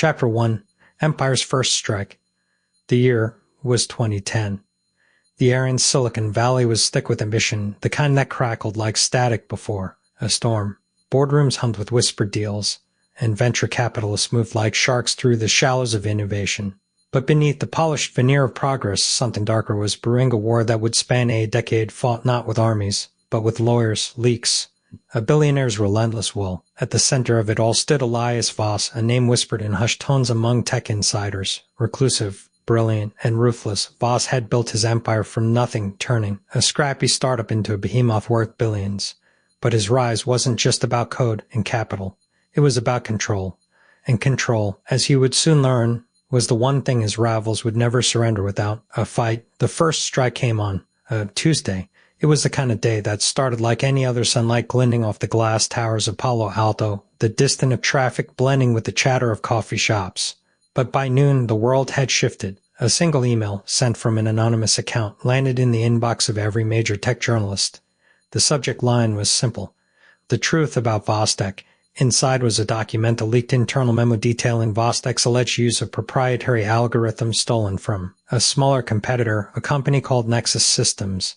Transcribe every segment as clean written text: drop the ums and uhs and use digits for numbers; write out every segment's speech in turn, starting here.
Chapter 1, Empire's First Strike. The year was 2010. The air in Silicon Valley was thick with ambition, the kind that crackled like static before a storm. Boardrooms hummed with whispered deals, and venture capitalists moved like sharks through the shallows of innovation. But beneath the polished veneer of progress, something darker was brewing, a war that would span a decade, fought not with armies, but with lawyers, leaks, a billionaire's relentless will. At the center of it all stood Elias Voss, a name whispered in hushed tones among tech insiders. Reclusive, brilliant, and ruthless, Voss had built his empire from nothing, turning a scrappy startup into a behemoth worth billions. But his rise wasn't just about code and capital. It was about control. And control, as he would soon learn, was the one thing his rivals would never surrender without a fight. The first strike came on a Tuesday. It was the kind of day that started like any other, sunlight glinting off the glass towers of Palo Alto, the distant of traffic blending with the chatter of coffee shops. But by noon, the world had shifted. A single email, sent from an anonymous account, landed in the inbox of every major tech journalist. The subject line was simple: the truth about Vostek. Inside was a document, a leaked internal memo detailing Vostek's alleged use of proprietary algorithms stolen from a smaller competitor, a company called Nexus Systems.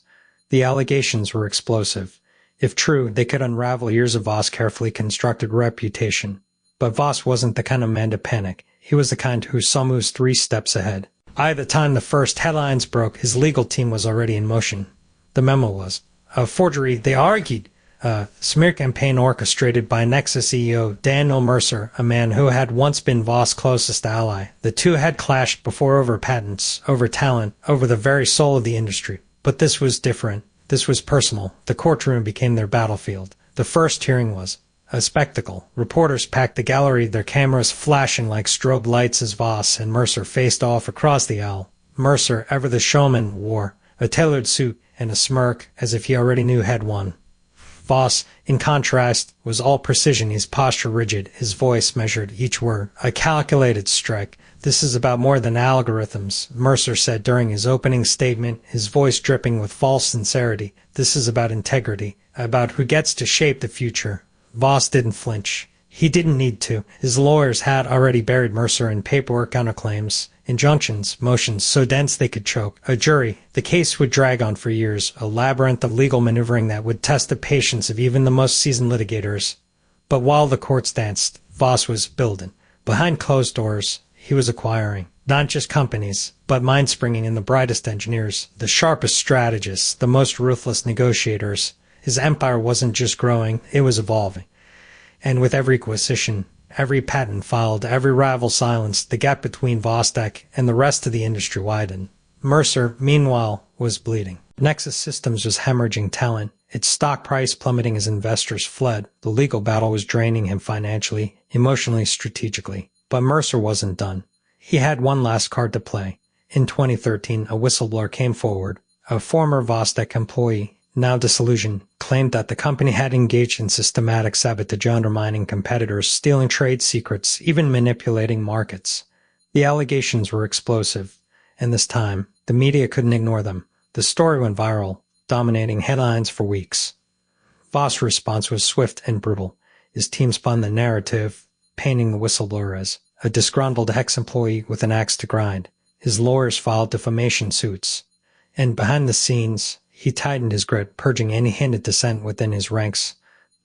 The allegations were explosive. If true, they could unravel years of Voss' carefully constructed reputation. But Voss wasn't the kind of man to panic. He was the kind who saw moves 3 steps ahead. By the time the first headlines broke, his legal team was already in motion. The memo was a forgery, they argued. A smear campaign orchestrated by Nexus CEO Daniel Mercer, a man who had once been Voss' closest ally. The two had clashed before over patents, over talent, over the very soul of the industry. But this was different. This was personal. The courtroom became their battlefield. The first hearing was a spectacle. Reporters packed the gallery, their cameras flashing like strobe lights as Voss and Mercer faced off across the aisle. Mercer, ever the showman, wore a tailored suit and a smirk as if he already knew had won. Voss, in contrast, was all precision, his posture rigid, his voice measured each word. A calculated strike. This is about more than algorithms, Mercer said during his opening statement, his voice dripping with false sincerity. This is about integrity, about who gets to shape the future. Voss didn't flinch. He didn't need to. His lawyers had already buried Mercer in paperwork, counterclaims, injunctions, motions so dense they could choke. A jury. The case would drag on for years, a labyrinth of legal maneuvering that would test the patience of even the most seasoned litigators. But while the courts danced, Voss was building. Behind closed doors, he was acquiring not just companies, but mind-springing in the brightest engineers, the sharpest strategists, the most ruthless negotiators. His empire wasn't just growing, it was evolving. And with every acquisition, every patent filed, every rival silenced, the gap between Vostek and the rest of the industry widened. Mercer, meanwhile, was bleeding. Nexus Systems was hemorrhaging talent, its stock price plummeting as investors fled. The legal battle was draining him financially, emotionally, strategically. But Mercer wasn't done. He had one last card to play. In 2013, a whistleblower came forward. A former Vostek employee, now disillusioned, claimed that the company had engaged in systematic sabotage, undermining competitors, stealing trade secrets, even manipulating markets. The allegations were explosive, and this time, the media couldn't ignore them. The story went viral, dominating headlines for weeks. Voss' response was swift and brutal. His team spun the narrative, painting the whistleblower as a disgruntled ex-employee with an axe to grind. His lawyers filed defamation suits, and behind the scenes, he tightened his grip, purging any hint of dissent within his ranks.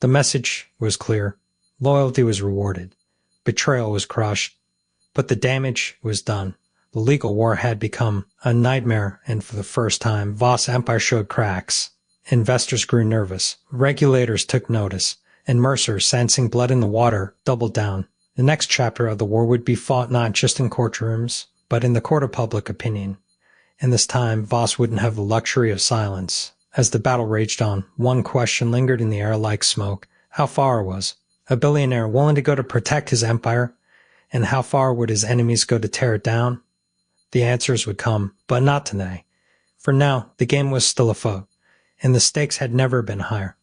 The message was clear. Loyalty was rewarded. Betrayal was crushed. But the damage was done. The legal war had become a nightmare, and for the first time, Voss' empire showed cracks. Investors grew nervous. Regulators took notice. And Mercer, sensing blood in the water, doubled down. The next chapter of the war would be fought not just in courtrooms, but in the court of public opinion. And this time, Voss wouldn't have the luxury of silence. As the battle raged on, one question lingered in the air like smoke. How far was a billionaire willing to go to protect his empire? And how far would his enemies go to tear it down? The answers would come, but not today. For now, the game was still afoot, and the stakes had never been higher.